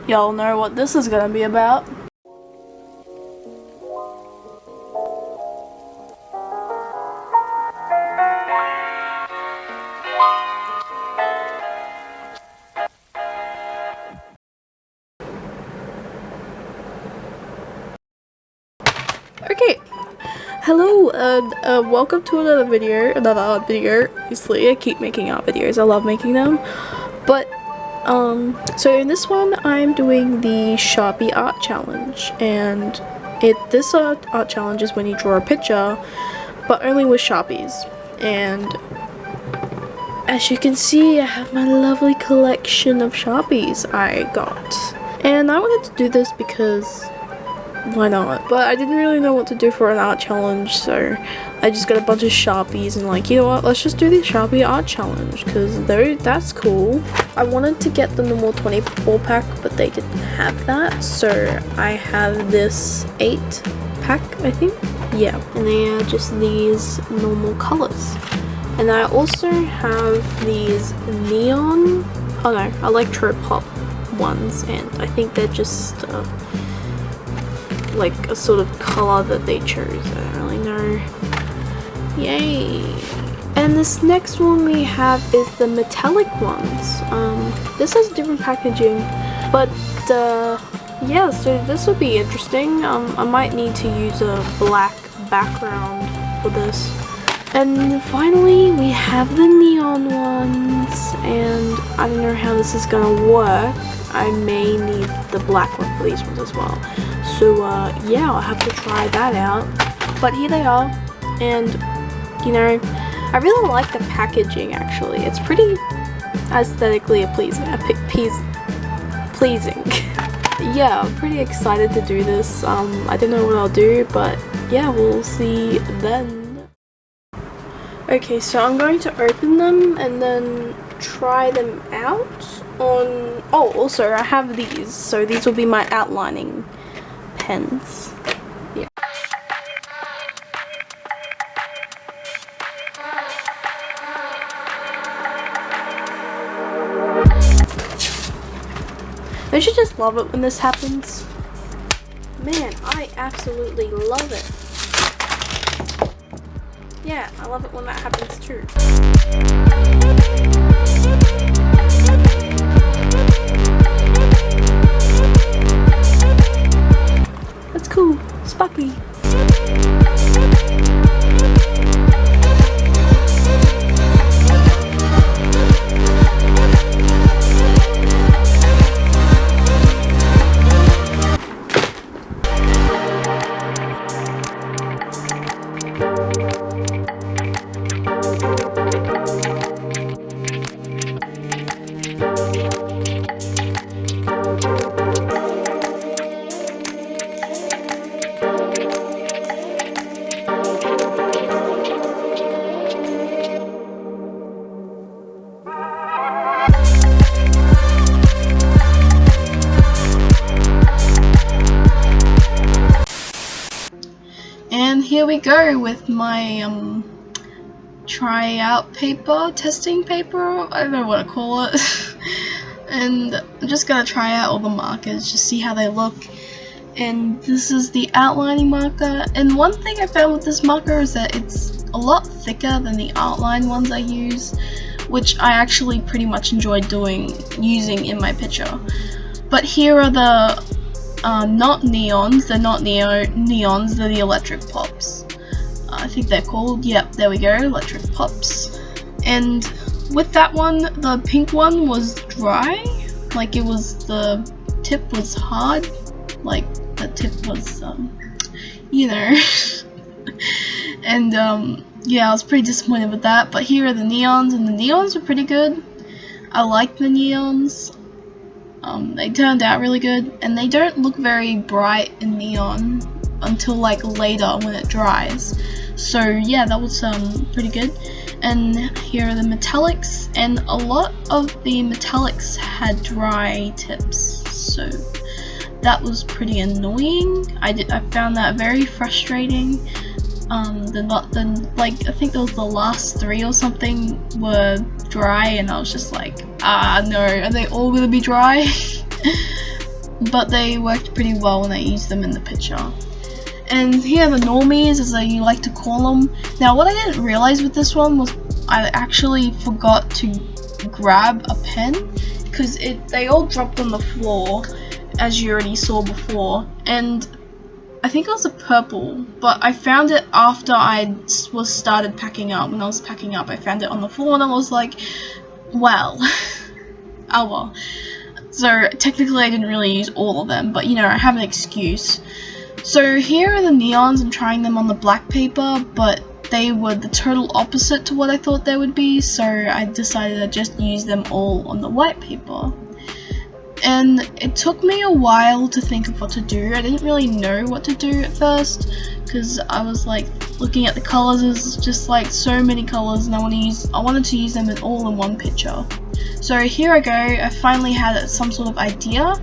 Y'all know what this is gonna be about. Okay, hello and welcome to another art video. Obviously, I keep making art videos. I love making them. But so in this one, I'm doing the Sharpie art challenge, and this art challenge is when you draw a picture, but only with Sharpies. And as you can see, I have my lovely collection of Sharpies I got, and I wanted to do this because why not? But I didn't really know what to do for an art challenge, so I just got a bunch of Sharpies and like, you know what, let's just do the Sharpie art challenge, because that's cool. I wanted to get the normal 24 pack, but they didn't have that, so I have this 8 pack, I think. Yeah, and they are just these normal colors. And I also have these neon, oh no, electro-pop ones, and I think they're just like a sort of color that they chose. I don't really know. Yay! And this next one we have is the metallic ones. This has different packaging, but yeah, so this will be interesting. I might need to use a black background for this. And finally we have the neon ones, and I don't know how this is gonna work. I may need the black one for these ones as well. So yeah, I'll have to try that out. But here they are, and you know, I really like the packaging actually. It's pretty aesthetically pleasing. Yeah, I'm pretty excited to do this. I don't know what I'll do, but yeah, we'll see then. Okay, so I'm going to open them and then try them out on... Oh, also I have these, so these will be my outlining pens. Yeah. Don't you just love it when this happens? Man, I absolutely love it. Yeah, I love it when that happens too. That's cool. Sparkly. And here we go with my tryout paper, testing paper, I don't know what to call it. And I'm just gonna try out all the markers, just see how they look. And this is the outlining marker, and one thing I found with this marker is that it's a lot thicker than the outline ones I use, which I actually pretty much enjoy using in my picture. But here are the not neons, they're not neons, they're the electric pops. I think they're called, yep, there we go, electric pops. And with that one, the pink one was dry, like it was, the tip was hard, like the tip was, you know. And yeah, I was pretty disappointed with that. But here are the neons, and the neons are pretty good. I like the neons. They turned out really good, and they don't look very bright in neon until like later when it dries. So yeah, that was pretty good. And here are the metallics, and a lot of the metallics had dry tips, so that was pretty annoying. I found that very frustrating. Like I think it was the last 3 or something were dry, and I was just like, no, are they all gonna be dry? but they worked pretty well when I used them in the picture. And here are the normies, as you like to call them. Now what I didn't realize with this one was I actually forgot to grab a pen, because they all dropped on the floor, as you already saw before, and I think it was a purple, but I found it after I started packing up. When I was packing up, I found it on the floor and I was like, well, oh well. So technically I didn't really use all of them, but you know, I have an excuse. So here are the neons. I'm trying them on the black paper, but they were the total opposite to what I thought they would be, so I decided to just use them all on the white paper. And it took me a while to think of what to do. I didn't really know what to do at first, because I was like looking at the colors. There's just like so many colors, and I wanted to use them all in one picture. So here I go. I finally had some sort of idea.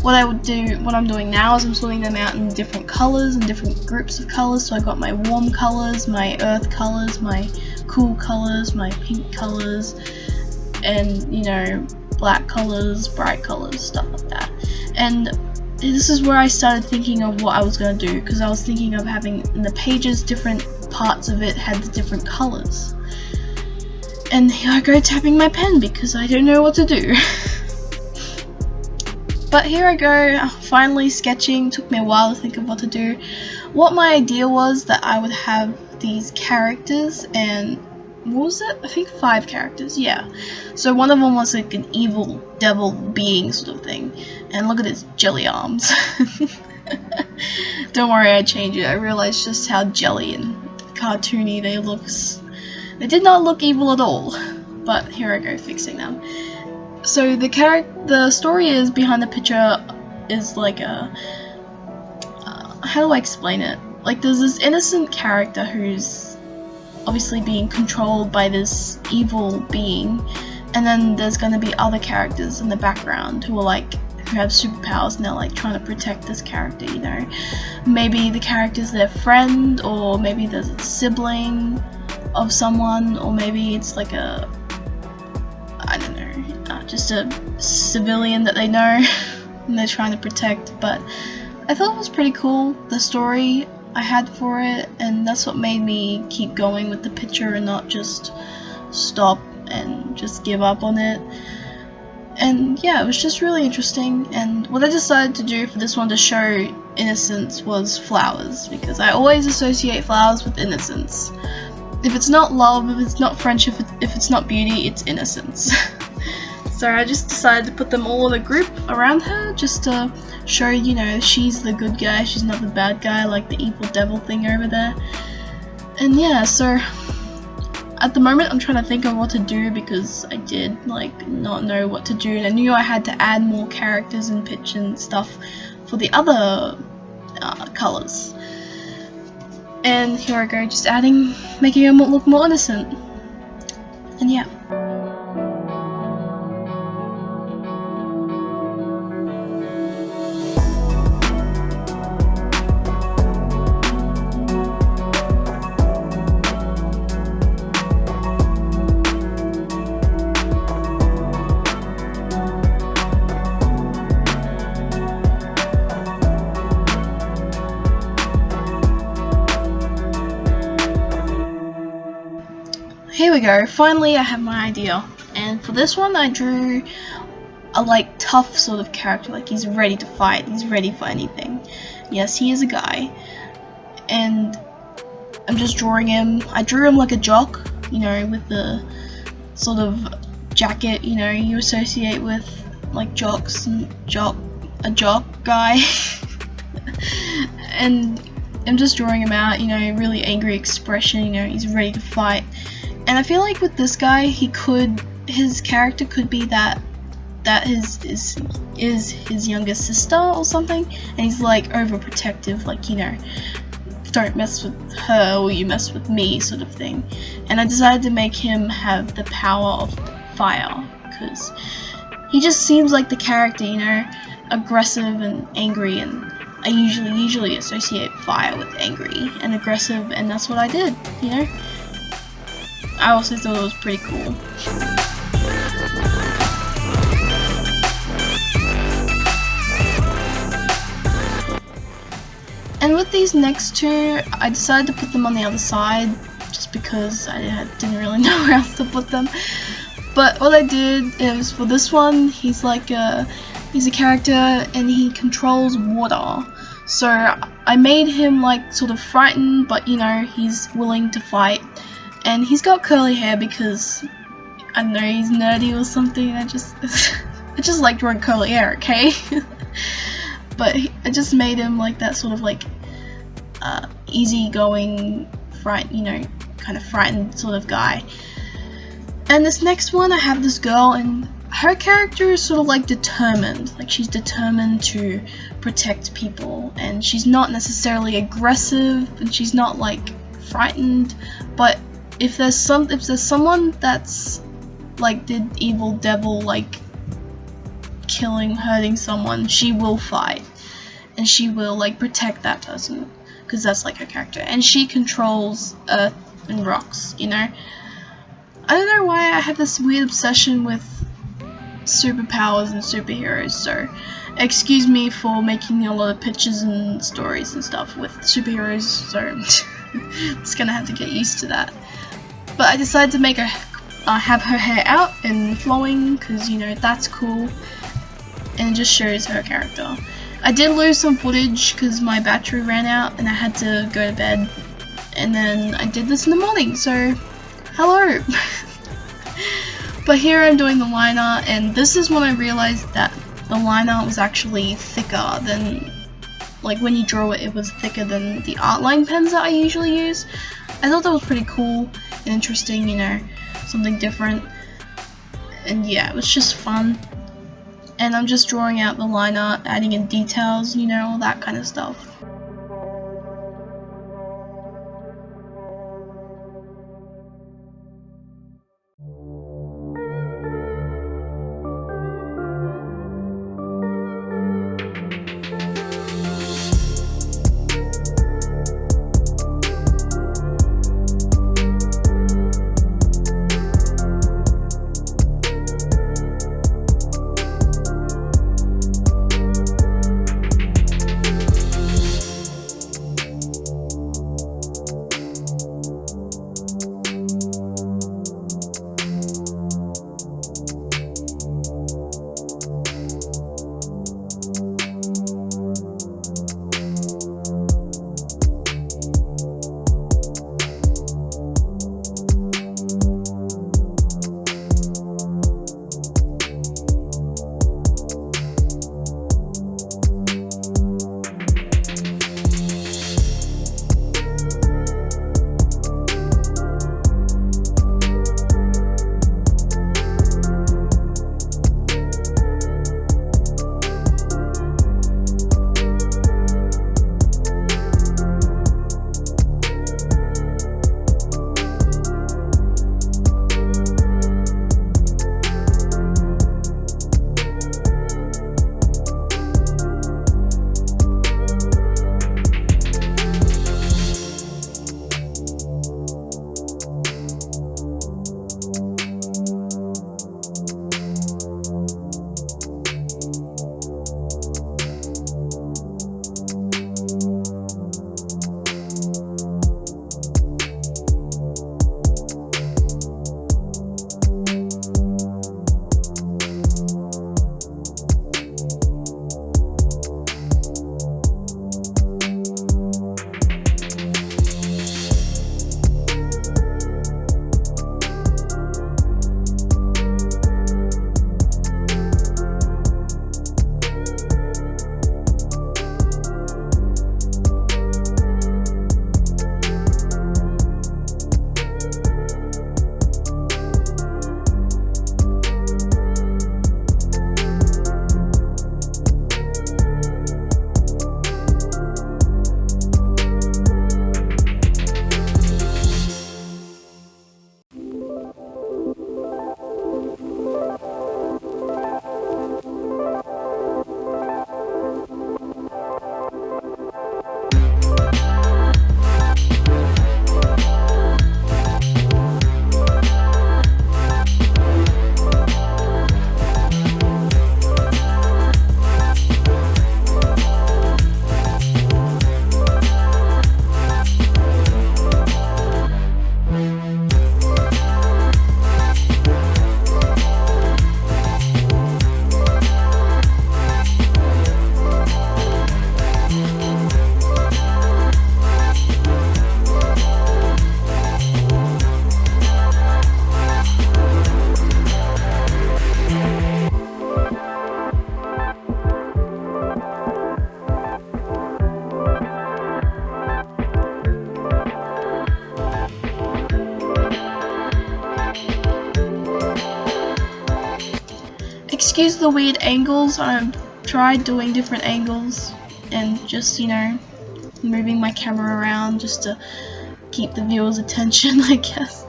What I'm doing now is I'm sorting them out in different colors and different groups of colors. So I got my warm colors, my earth colors, my cool colors, my pink colors, and you know, black colors, bright colors, stuff like that. And this is where I started thinking of what I was going to do, because I was thinking of having in the pages different parts of it had the different colors. And here I go tapping my pen because I don't know what to do. But here I go, finally sketching. Took me a while to think of what to do. What my idea was that I would have these characters, and what was it? I think 5 characters, yeah. So one of them was like an evil devil being sort of thing. And look at his jelly arms. Don't worry, I changed it. I realized just how jelly and cartoony they look. They did not look evil at all. But here I go fixing them. So the story is behind the picture is like a... how do I explain it? Like there's this innocent character who's obviously being controlled by this evil being, and then there's going to be other characters in the background who have superpowers, and they're like trying to protect this character, you know. Maybe the character's their friend, or maybe there's a sibling of someone, or maybe it's like a, I don't know, just a civilian that they know and they're trying to protect. But I thought it was pretty cool, the story I had for it, and that's what made me keep going with the picture and not just stop and just give up on it. And yeah, it was just really interesting. And what I decided to do for this one to show innocence was flowers, because I always associate flowers with innocence. If it's not love, if it's not friendship, if it's not beauty, it's innocence. So I just decided to put them all in a group around her, just to show, you know, she's the good guy, she's not the bad guy like the evil devil thing over there. And yeah, so at the moment I'm trying to think of what to do, because I did like not know what to do, and I knew I had to add more characters and pitch and stuff for the other colors. And here I go, just making him look more innocent. And yeah. Here we go, finally I have my idea, and for this one I drew a like tough sort of character, like he's ready to fight, he's ready for anything. Yes, he is a guy, and I'm just drawing him. I drew him like a jock, you know, with the sort of jacket, you know, you associate with like jocks and a jock guy. And I'm just drawing him out, you know, really angry expression, you know, he's ready to fight. And I feel like with this guy, his character could be that is his younger sister or something, and he's like overprotective, like, you know, don't mess with her or you mess with me sort of thing. And I decided to make him have the power of fire, because he just seems like the character, you know, aggressive and angry, and I usually associate fire with angry and aggressive, and that's what I did, you know. I also thought it was pretty cool. And with these next two, I decided to put them on the other side just because I didn't really know where else to put them. But what I did is, for this one, he's a character and he controls water. So I made him like sort of frightened, but you know, he's willing to fight. And he's got curly hair because, I don't know, he's nerdy or something. I just like drawing curly hair, okay? But I just made him like that sort of like easygoing, kind of frightened sort of guy. And this next one, I have this girl, and her character is sort of like determined. Like, she's determined to protect people, and she's not necessarily aggressive, and she's not like frightened. But if there's someone that's like did evil devil, like killing, hurting someone, she will fight, and she will like protect that person, because that's like her character. And she controls earth and rocks, you know. I don't know why I have this weird obsession with superpowers and superheroes, so excuse me for making a lot of pictures and stories and stuff with superheroes, so I'm just gonna have to get used to that. But I decided to make her have her hair out and flowing, because you know, that's cool, and it just shows her character. I did lose some footage because my battery ran out and I had to go to bed, and then I did this in the morning, so hello. But here I'm doing the line art, and this is when I realized that the line art was actually thicker than, like when you draw it, it was thicker than the art line pens that I usually use. I thought that was pretty cool and interesting, you know, something different. And yeah, it was just fun. And I'm just drawing out the line art, adding in details, you know, all that kind of stuff. excuse the weird angles. I've tried doing different angles and just, you know, moving my camera around just to keep the viewer's attention, I guess.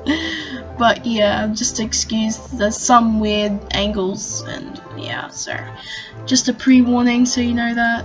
But yeah, just excuse there's some weird angles, and yeah, so just a pre-warning so you know that.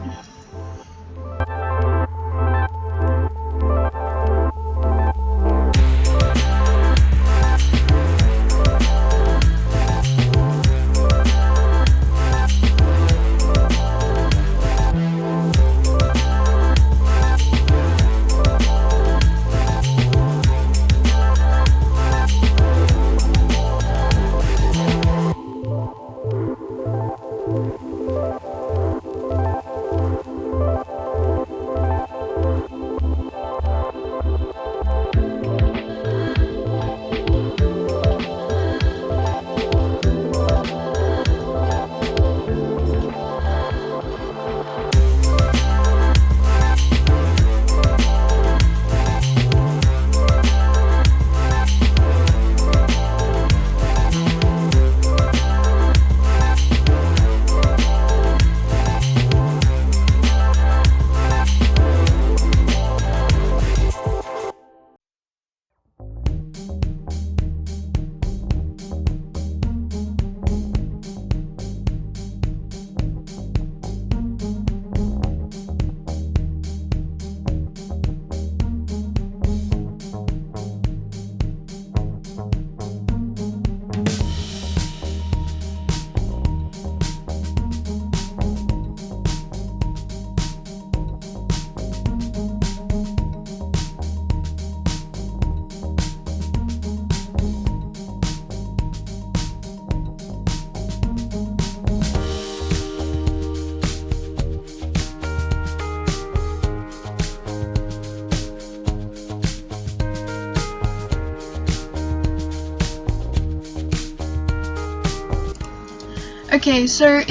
Okay, so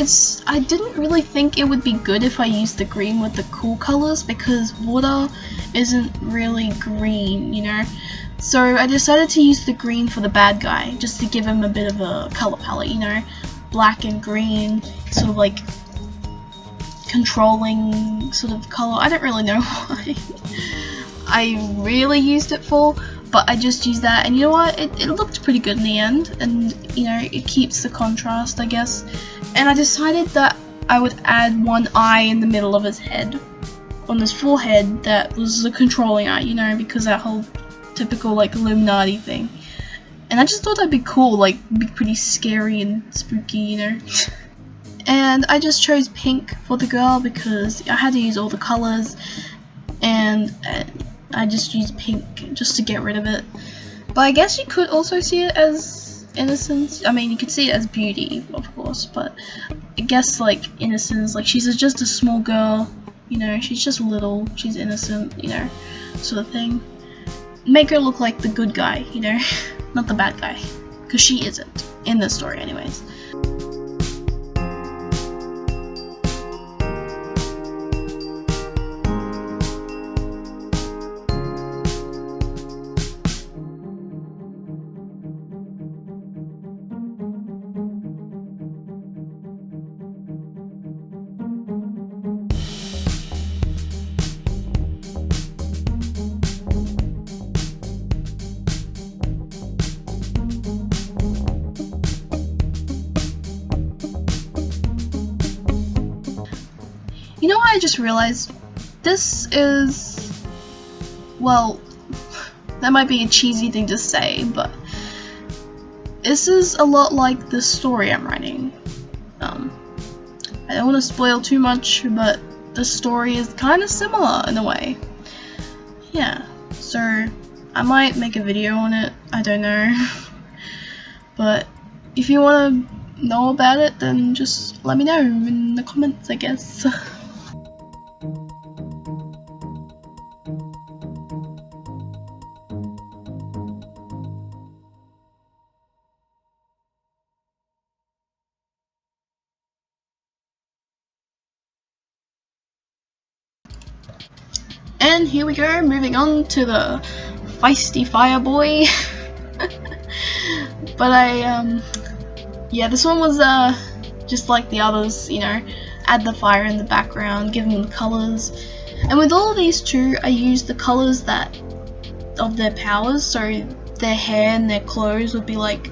I didn't really think it would be good if I used the green with the cool colors because water isn't really green, you know? So I decided to use the green for the bad guy, just to give him a bit of a color palette, you know? Black and green, sort of like controlling sort of color. I don't really know why I really used it for, but I just used that, and you know what, it looked pretty good in the end, and you know, it keeps the contrast, I guess. And I decided that I would add one eye in the middle of his head, on his forehead, that was the controlling eye, you know, because that whole typical like Illuminati thing. And I just thought that'd be cool, like be pretty scary and spooky, you know. And I just chose pink for the girl because I had to use all the colors, and I just used pink just to get rid of it. But I guess you could also see it as innocence. I mean, you could see it as beauty, of course, but I guess like innocence, like she's just a small girl, you know, she's just little, she's innocent, you know, sort of thing. Make her look like the good guy, you know, not the bad guy, because she isn't, in the story anyways. You know what I just realized? This is, well, that might be a cheesy thing to say, but this is a lot like the story I'm writing. I don't want to spoil too much, but the story is kind of similar in a way. Yeah, so I might make a video on it, I don't know. But if you want to know about it, then just let me know in the comments, I guess. And here we go, moving on to the feisty fire boy. But yeah, this one was just like the others, you know, add the fire in the background, give them the colors. And with all of these too, I use the colors that of their powers, so their hair and their clothes would be like,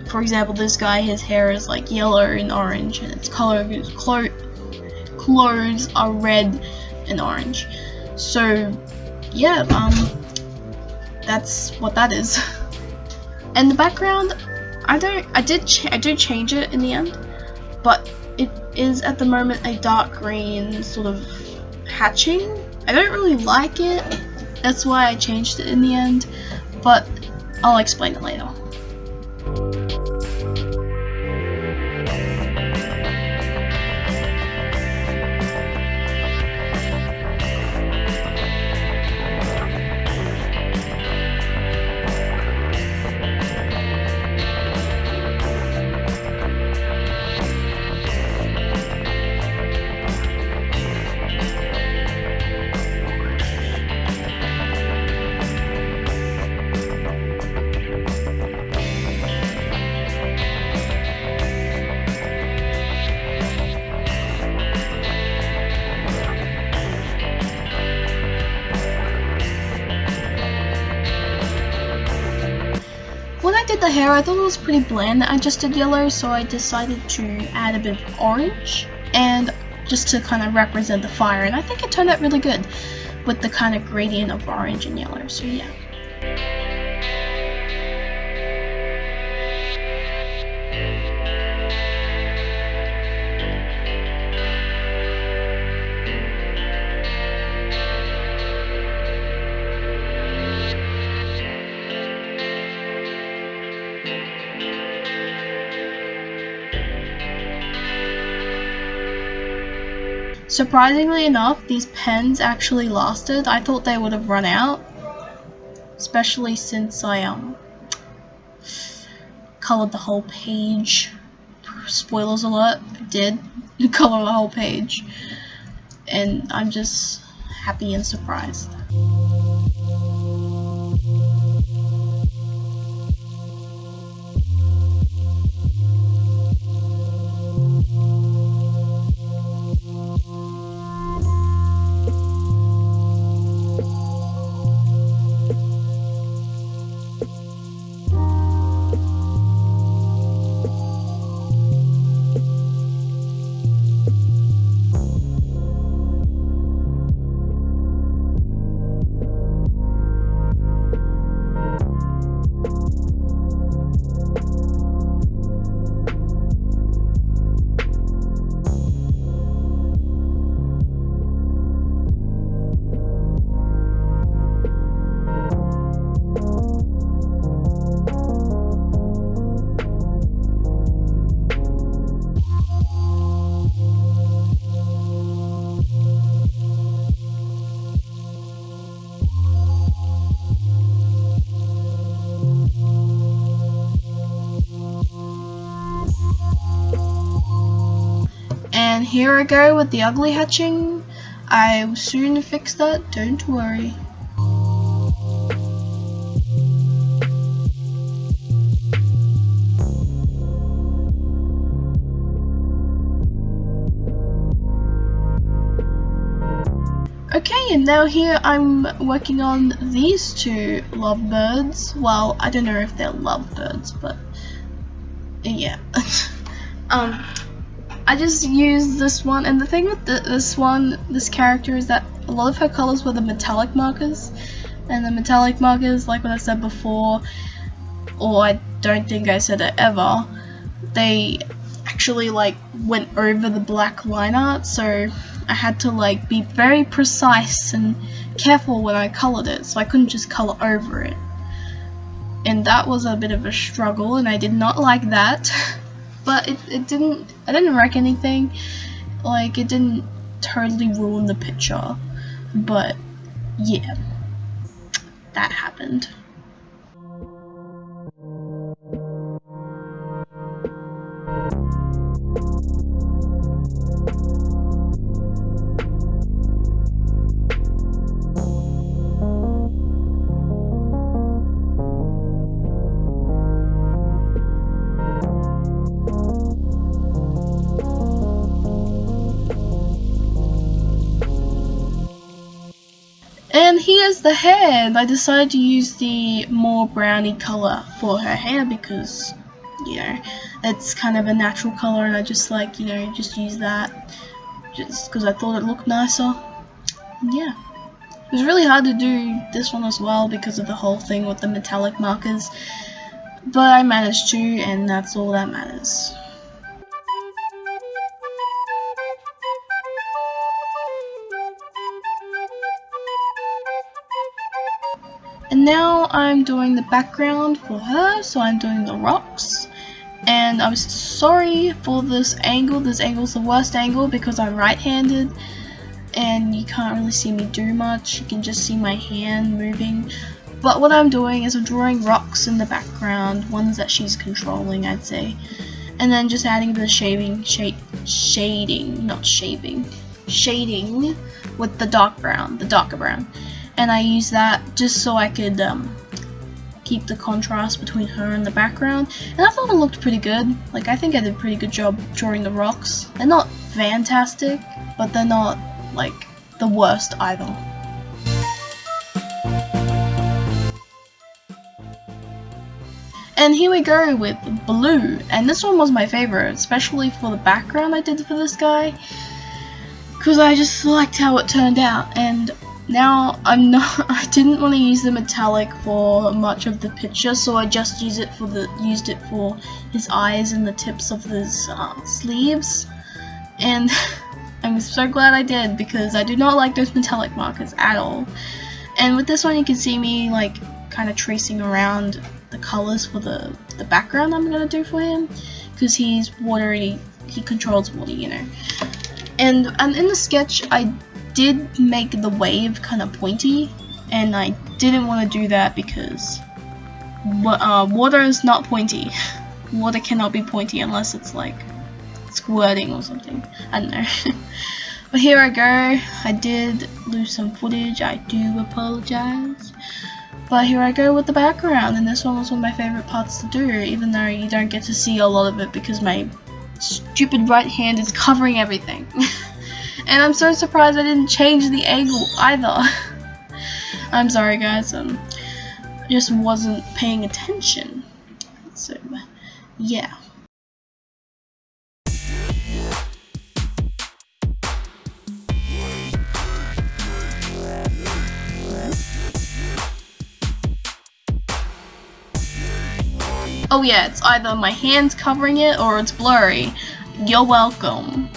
for example, this guy, his hair is like yellow and orange, and its clothes are red and orange. So yeah, that's what that is. And the background, I do change it in the end, but it is at the moment a dark green sort of hatching. I don't really like it, that's why I changed it in the end, but I'll explain it later. When I did the hair, I thought it was pretty bland. I just did yellow, so I decided to add a bit of orange, and just to kind of represent the fire, and I think it turned out really good with the kind of gradient of orange and yellow, so yeah. Surprisingly enough, these pens actually lasted. I thought they would have run out, especially since I colored the whole page. Spoilers alert, I did color the whole page, and I'm just happy and surprised. And here I go with the ugly hatching. I will soon fix that, don't worry. Okay, and now here I'm working on these two lovebirds. Well, I don't know if they're lovebirds, but yeah. I just used this one, and the thing with this character is that a lot of her colors were the metallic markers, and the metallic markers, like what I said before, or I don't think I said it ever, they actually like went over the black line art, so I had to like be very precise and careful when I colored it, so I couldn't just color over it. And that was a bit of a struggle, and I did not like that. But I didn't wreck anything, like it didn't totally ruin the picture, but yeah, that happened. And here's the hair. I decided to use the more browny color for her hair because, you know, it's kind of a natural color, and I just like, you know, just use that just because I thought it looked nicer. And yeah, it was really hard to do this one as well because of the whole thing with the metallic markers, but I managed to, and that's all that matters. And now I'm doing the background for her, so I'm doing the rocks. And I'm sorry for this angle. This angle's the worst angle because I'm right-handed and you can't really see me do much. You can just see my hand moving. But what I'm doing is I'm drawing rocks in the background, ones that she's controlling, I'd say. And then just adding a bit of shading with the darker brown. And I use that just so I could keep the contrast between her and the background, and I thought it looked pretty good. Like, I think I did a pretty good job drawing the rocks. They're not fantastic, but they're not like the worst either. And here we go with blue, and this one was my favorite, especially for the background I did for this guy, because I just liked how it turned out. And now I didn't want to use the metallic for much of the picture, so I just used it for his eyes and the tips of his sleeves. And I'm so glad I did, because I do not like those metallic markers at all. And with this one you can see me like kind of tracing around the colors for the background I'm gonna do for him, because he's watery, he controls water, you know. And in the sketch I did make the wave kind of pointy, and I didn't want to do that because water is not pointy. Water cannot be pointy unless it's like squirting or something. I don't know. But here I go. I did lose some footage. I do apologize. But here I go with the background, and this one was one of my favorite parts to do, even though you don't get to see a lot of it because my stupid right hand is covering everything. And I'm so surprised I didn't change the angle either. I'm sorry guys, I just wasn't paying attention. So, yeah. Oh yeah, it's either my hand's covering it or it's blurry. You're welcome.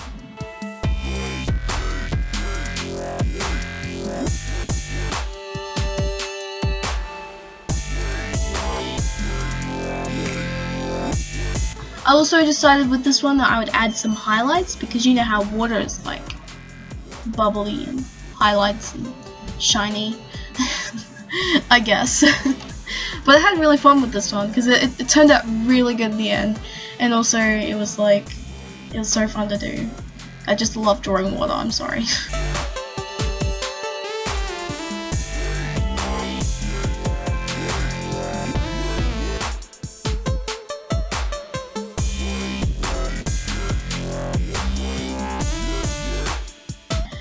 I also decided with this one that I would add some highlights, because you know how water is like bubbly and highlights and shiny, I guess. But I had really fun with this one because it turned out really good in the end, and also it was so fun to do. I just love drawing water, I'm sorry.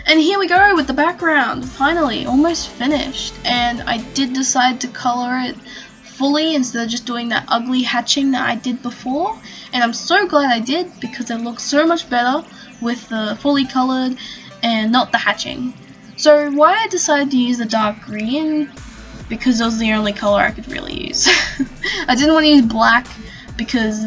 And here we go with the background, finally, almost finished. And I did decide to color it fully instead of just doing that ugly hatching that I did before. And I'm so glad I did, because it looks so much better with the fully colored and not the hatching. So why I decided to use the dark green, because that was the only color I could really use. I didn't want to use black because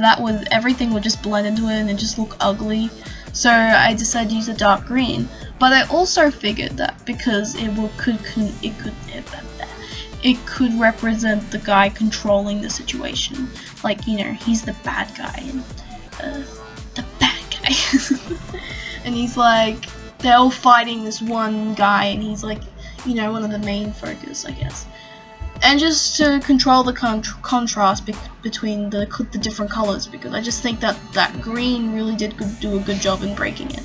everything would just blend into it and it just look ugly. So I decided to use the dark green. But I also figured that because it could represent the guy controlling the situation. Like, you know, he's the bad guy, and the bad guy. And he's like, they're all fighting this one guy, and he's like, you know, one of the main focus, I guess. And just to control the contrast between the different colors, because I just think that green really did do a good job in breaking it.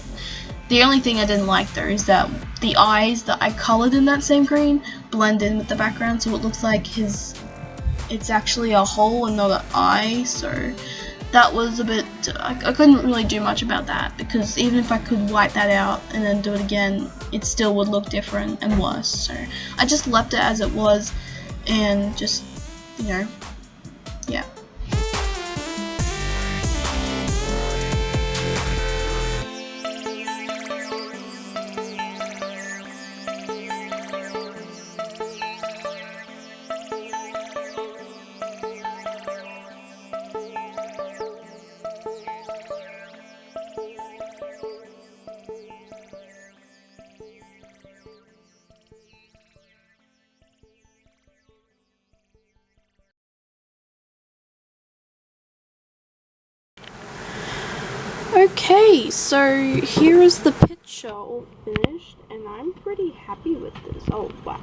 The only thing I didn't like though is that the eyes that I colored in that same green blend in with the background, so it looks like it's actually a hole and not an eye. So that was a bit, I couldn't really do much about that, because even if I could wipe that out and then do it again, it still would look different and worse. So I just left it as it was, and just, you know, yeah. Okay, so here is the picture all finished, and I'm pretty happy with this. Oh, wow.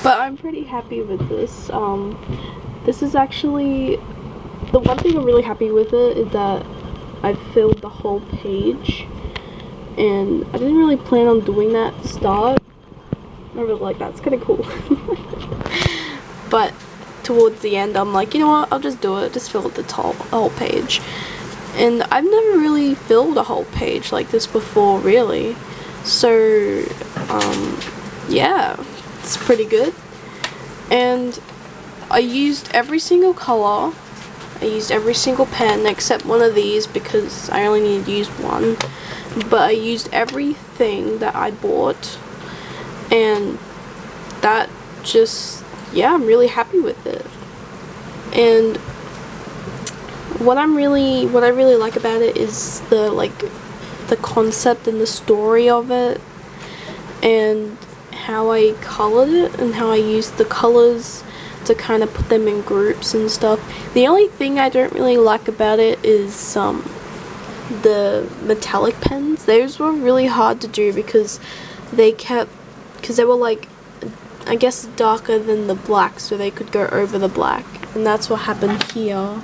But I'm pretty happy with this. This is actually, the one thing I'm really happy with it is that I filled the whole page, and I didn't really plan on doing that at the start. I really like that's kind of cool. But towards the end, I'm like, you know what, I'll just do it, just fill the whole page. And I've never really filled a whole page like this before, really. So, yeah, it's pretty good. And I used every single color. I used every single pen except one of these because I only need to use one. But I used everything that I bought. And that just, yeah, I'm really happy with it. And what I really like about it is the concept and the story of it, and how I colored it and how I used the colors to kind of put them in groups and stuff. The only thing I don't really like about it is the metallic pens. Those were really hard to do because they were like, I guess, darker than the black, so they could go over the black, and that's what happened here.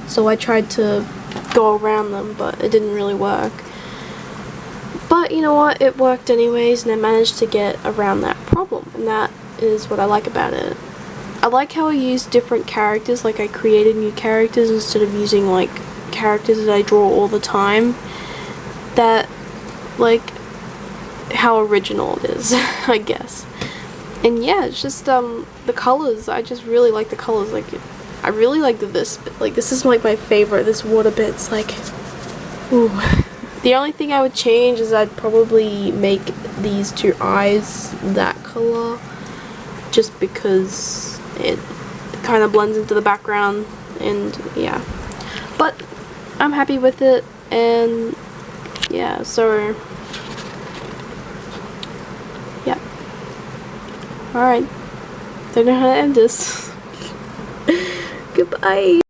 So I tried to go around them, but it didn't really work. But you know what, it worked anyways, and I managed to get around that problem, and that is what I like about it. I like how I used different characters, like I created new characters instead of using like characters that I draw all the time. That, like, how original it is, I guess. And yeah, it's just the colors. I just really like the colors. Like, I really like this bit. Like, this is like my favorite. This water bit's like, ooh. The only thing I would change is I'd probably make these two eyes that color, just because it kind of blends into the background. And yeah, but I'm happy with it. And yeah, so yeah. Alright, don't know how to end this. Goodbye.